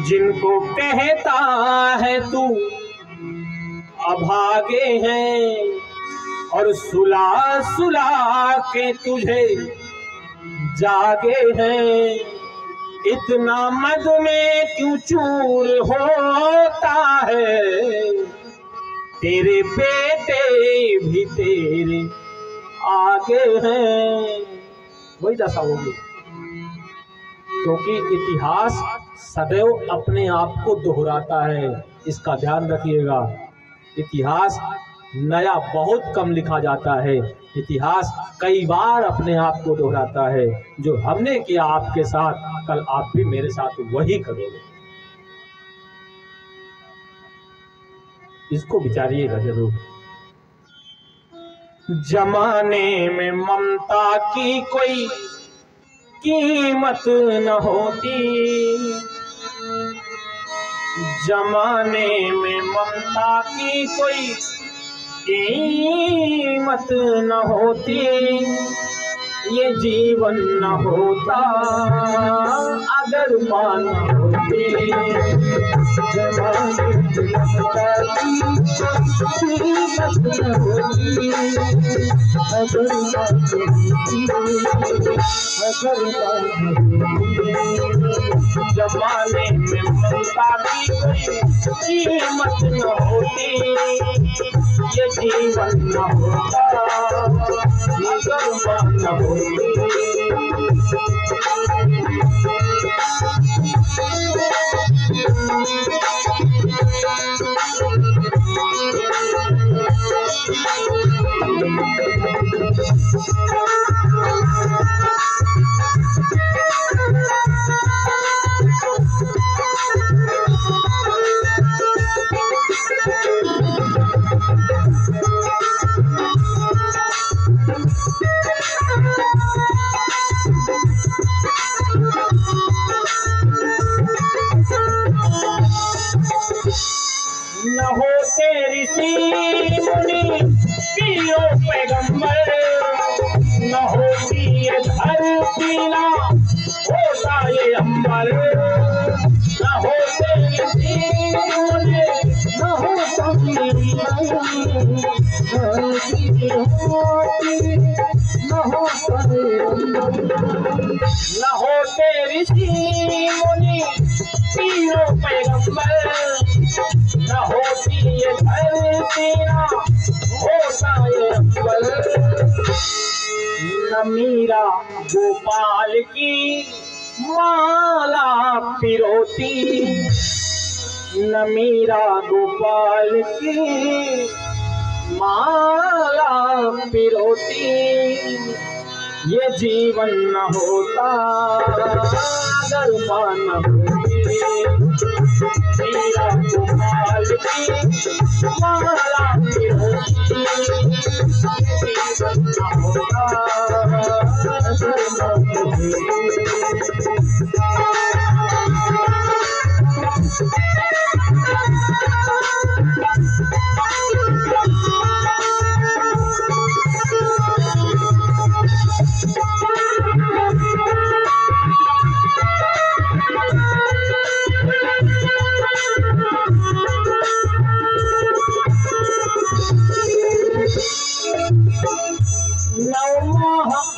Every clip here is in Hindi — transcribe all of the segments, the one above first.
जिनको कहता है तू अभागे हैं, और सुला सुला के तुझे जागे हैं। इतना मद में क्यों चूर होता है, तेरे बेटे भी तेरे आगे हैं। वही दशा होगी, क्योंकि इतिहास सदैव अपने आप को दोहराता है। इसका ध्यान रखिएगा। इतिहास नया बहुत कम लिखा जाता है, इतिहास कई बार अपने आप को दोहराता है। जो हमने किया आपके साथ, कल आप भी मेरे साथ वही करोगे। इसको विचारिएगा जरूर। जमाने में ममता की कोई कीमत न होती, जमाने में ममता की कोई कीमत न होती, ये जीवन न होता अगर मां न होती। जमाने में ममता की कीमत न होती, अगर मां जमाने में ममता की कोई कीमत न होती, ये जीवन न होता अगर मां न होती। न होते ऋषि मुनि पियो पैगंबर, न होती ये धरती ना होता ये अंबर। न होते ऋषि मुनि, न होता धरती होती, न होता न होते ऋषि मुनि पियो पैगंबर, न होती ये धरती ना होता ये अंबर। न मीरा गोपाल की माला पिरोती, न मीरा गोपाल की माला पिरोती, ये जीवन न होता अगर मां न होती। मीरा गोपाल की माला पिरोती, ये जीवन न होता अगर मां न होती।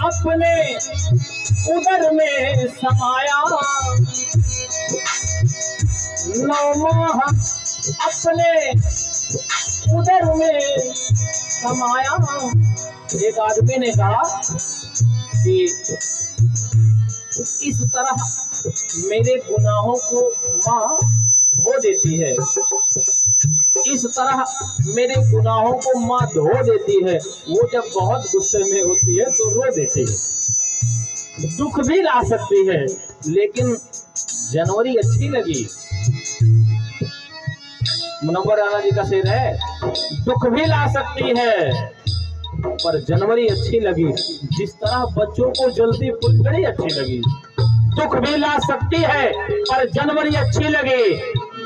अपने उदर में समाया, 9 माह अपने उदर में समाया। एक आदमी ने कहा कि इस तरह मेरे गुनाहों को माँ धो देती है, इस तरह मेरे गुनाहों को माँ धो देती है। वो जब बहुत गुस्से में होती है तो रो देती है, दुख भी ला सकती है, लेकिन जनवरी अच्छी लगी। मुनव्वर राणा जी का शेर है, दुख भी ला सकती है पर जनवरी अच्छी लगी। जिस तरह बच्चों को जल्दी फुलझड़ी अच्छी लगी, दुख भी ला सकती है पर जनवरी अच्छी लगी।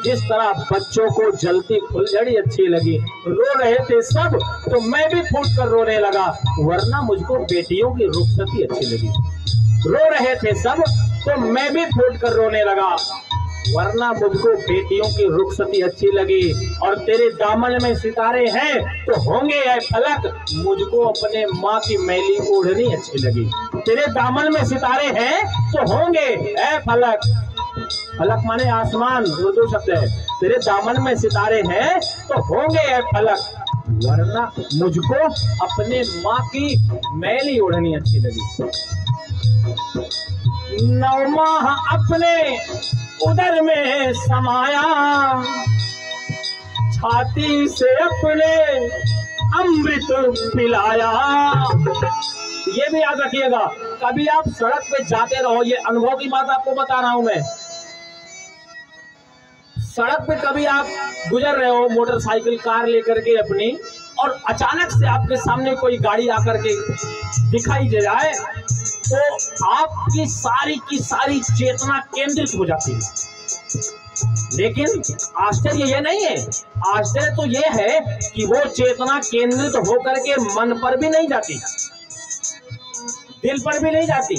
जिस तरह बच्चों को जलती फुलझड़ी अच्छी लगी। रो रहे थे सब तो मैं भी फूट कर रोने लगा, वरना मुझको बेटियों की रुखसती अच्छी लगी। रो रहे थे सब तो मैं भी फूट कर रोने लगा, वरना मुझको बेटियों की रुखसती अच्छी लगी, और तेरे दामन में सितारे हैं तो होंगे ऐ फलक, मुझको अपने माँ की मैली ओढ़नी अच्छी लगी। तेरे दामन में सितारे हैं तो होंगे ऐ फलक, फलक माने आसमान, उर्दू शब्द है। तेरे दामन में सितारे हैं तो होंगे ऐ फलक, वरना मुझको अपने माँ की मैली ओढ़नी अच्छी लगी। 9 माह अपने उदर में समाया, छाती से अपने अमृत पिलाया। ये भी याद रखिएगा, कभी आप सड़क पे जाते रहो, ये अनुभव की बात आपको बता रहा हूं मैं। सड़क पे कभी आप गुजर रहे हो मोटरसाइकिल कार लेकर के अपनी, और अचानक से आपके सामने कोई गाड़ी आकर के दिखाई दे जाए, तो आपकी सारी की सारी चेतना केंद्रित हो जाती है। लेकिन आश्चर्य ये नहीं है, आश्चर्य तो ये है कि वो चेतना केंद्रित होकर के मन पर भी नहीं जाती, दिल पर भी नहीं जाती,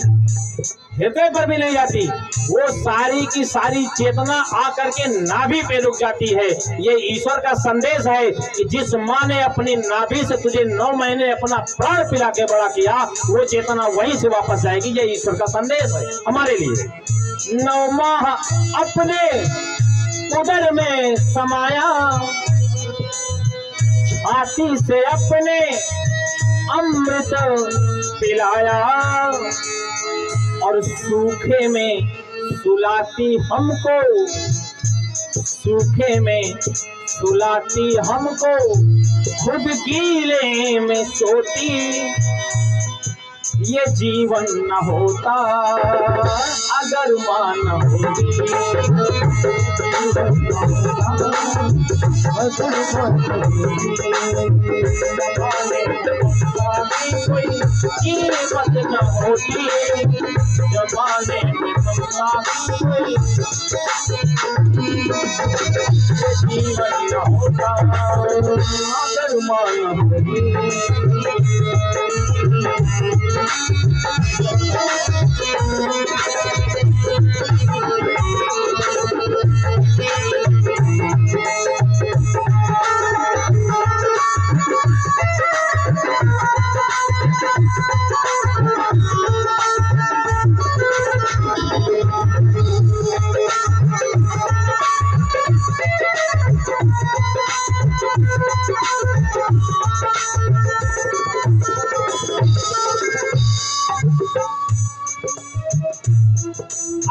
हृदय पर भी नहीं जाती, वो सारी की सारी चेतना आकर के नाभि पे रुक जाती है। ये ईश्वर का संदेश है कि जिस माँ ने अपनी नाभि से तुझे 9 महीने अपना प्राण पिला के बड़ा किया, वो चेतना वहीं से वापस जाएगी। ये ईश्वर का संदेश है हमारे लिए। 9 माह अपने उदर में समाया, छाती से अपने अमृत पिलाया, और सूखे में सुलाती हमको, सूखे में सुलाती हमको, खुद गीले में सोती। ये जीवन न होता अगर माँ न होती, कोई कीमत न होती, जमाने में कोई जीवन न होता अगर माँ न होती।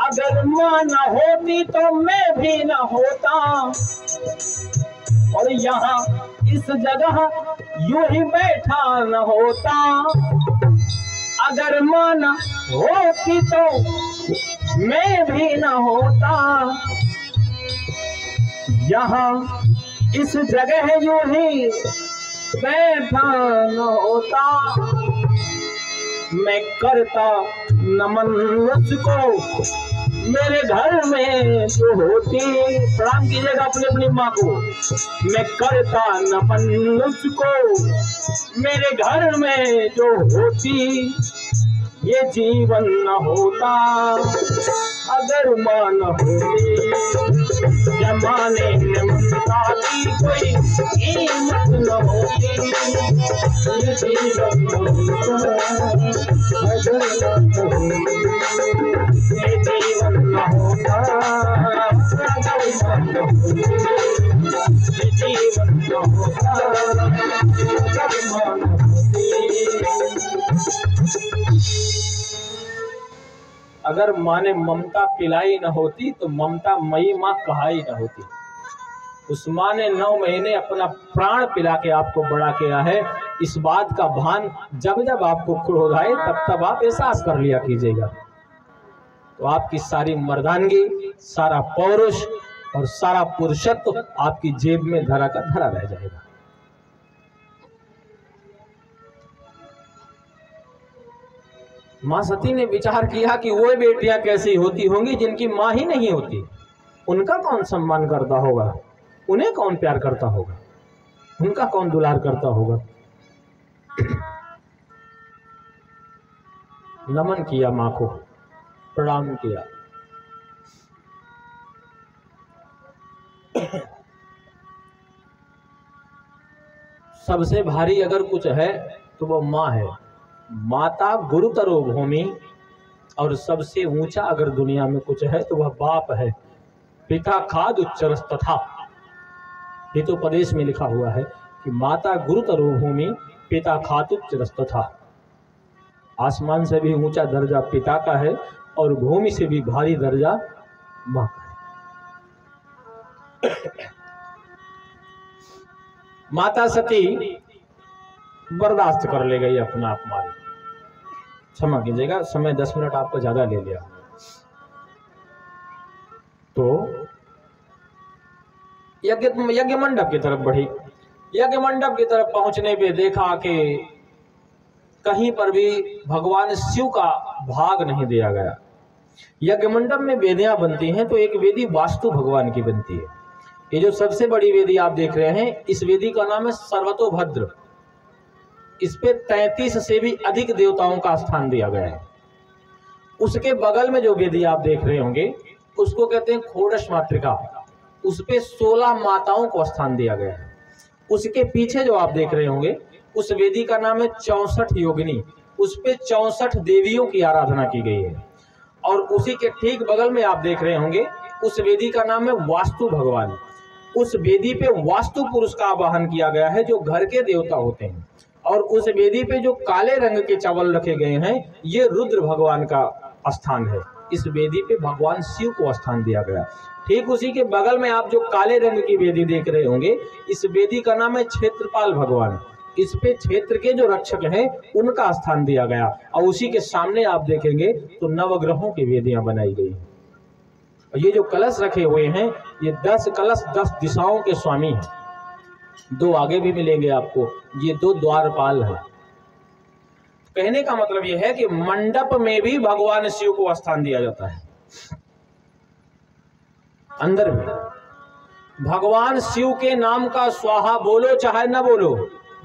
अगर माँ न होती तो मैं भी न होता, और यहाँ इस जगह यूं ही बैठा न होता। अगर माँ न होती तो मैं भी न होता, यहाँ इस जगह यूं ही बैठा न होता। मैं करता नमन उसको मेरे घर में जो होती। प्रणाम कीजिएगा अपनी अपनी माँ को। मैं करता नमन उसको मेरे घर में जो होती। ये जीवन न होता अगर माँ न होती। जमाने में ममता की कोई कीमत न होती। ये जीवन न होता अगर माँ न होती। ये जीवन न होता अगर माँ न होती। ये जीवन न होता अगर माँ न होती। अगर माँ ने ममता पिलाई न होती तो ममता मई माँ कहाई न होती। उस माँ ने 9 महीने अपना प्राण पिला के आपको बड़ा किया है। इस बात का भान जब जब आपको क्रोध आए तब तब आप एहसास कर लिया कीजिएगा, तो आपकी सारी मर्दानगी, सारा पौरुष और सारा पुरुषत्व आपकी जेब में धरा का धरा रह जाएगा। माँ सती ने विचार किया कि वो बेटियां कैसी होती होंगी जिनकी माँ ही नहीं होती। उनका कौन सम्मान करता होगा, उन्हें कौन प्यार करता होगा, उनका कौन दुलार करता होगा। नमन किया माँ को, प्रणाम किया। सबसे भारी अगर कुछ है तो वो माँ है। माता गुरुतरो भूमि। और सबसे ऊंचा अगर दुनिया में कुछ है तो वह बाप है। पिता खाद उच्चरस तथा। हितोपदेश में लिखा हुआ है कि माता गुरुतरो भूमि पिता खाद उच्चरस तथा। आसमान से भी ऊंचा दर्जा पिता का है और भूमि से भी भारी दर्जा माँ का है। माता सती बर्दाश्त कर ले गई अपना अपमान। क्षमा कीजिएगा, समय 10 मिनट आपको ज्यादा ले लिया। तो यज्ञ मंडप की तरफ बढ़ी। यज्ञ मंडप की तरफ पहुंचने पे देखा कि कहीं पर भी भगवान शिव का भाग नहीं दिया गया। यज्ञ मंडप में वेदियां बनती हैं तो एक वेदी वास्तु भगवान की बनती है। ये जो सबसे बड़ी वेदी आप देख रहे हैं, इस वेदी का नाम है सर्वतोभद्र। इस पे 33 से भी अधिक देवताओं का स्थान दिया गया है। उसके बगल में जो वेदी आप देख रहे होंगे उसको कहते हैं खोड़श मातृका। उस पे 16 माताओं को स्थान दिया गया है। उसके पीछे जो आप देख रहे होंगे उस वेदी का नाम है 64 योगिनी। उस पे 64 देवियों की आराधना की गई है। और उसी के ठीक बगल में आप देख रहे होंगे उस वेदी का नाम है वास्तु भगवान। उस वेदी पे वास्तु पुरुष का आवाहन किया गया है जो घर के देवता होते हैं। और उस वेदी पे जो काले रंग के चावल रखे गए हैं ये रुद्र भगवान का स्थान है। इस वेदी पे भगवान शिव को स्थान दिया गया। ठीक उसी के बगल में आप जो काले रंग की वेदी देख रहे होंगे इस वेदी का नाम है क्षेत्रपाल भगवान। इस पे क्षेत्र के जो रक्षक हैं उनका स्थान दिया गया। और उसी के सामने आप देखेंगे तो नवग्रहों की वेदियां बनाई गई। और ये जो कलश रखे हुए हैं ये 10 कलश 10 दिशाओं के स्वामी हैं। 2 आगे भी मिलेंगे आपको। ये 2 द्वारपाल हैं। कहने का मतलब यह है कि मंडप में भी भगवान शिव को स्थान दिया जाता है। अंदर में भगवान शिव के नाम का स्वाहा बोलो चाहे न बोलो,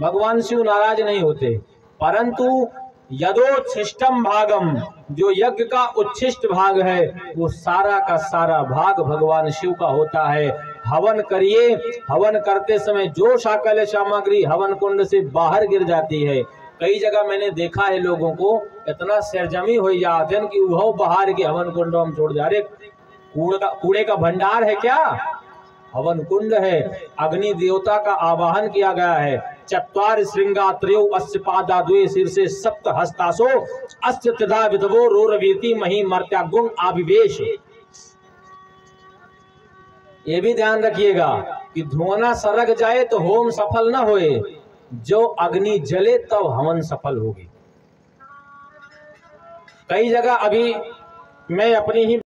भगवान शिव नाराज नहीं होते। परंतु यदोच्छिष्टम भागम, जो यज्ञ का उच्छिष्ट भाग है वो सारा का सारा भाग भगवान शिव का होता है। हवन करिए, हवन करते समय जो शाकल सामग्री हवन कुंड से बाहर गिर जाती है, कई जगह मैंने देखा है लोगों को इतना सरजमी हो जाते हैं कि वह बाहर के हवन कुंड हम छोड़ जा रहे। कूड़े का भंडार है क्या? हवन कुंड है। अग्नि देवता का आवाहन किया गया है। चत्वार श्रृंगा त्रयो अस्य पादा द्वे शीर्षे सप्त हस्तासो अस्य तथा विधवो रोरवीति मही मर्त्या गुण आविवेश। ये भी ध्यान रखिएगा कि धुआं सरक जाए तो होम सफल न होए, जो अग्नि जले तब हवन सफल होगी। कई जगह अभी मैं अपनी ही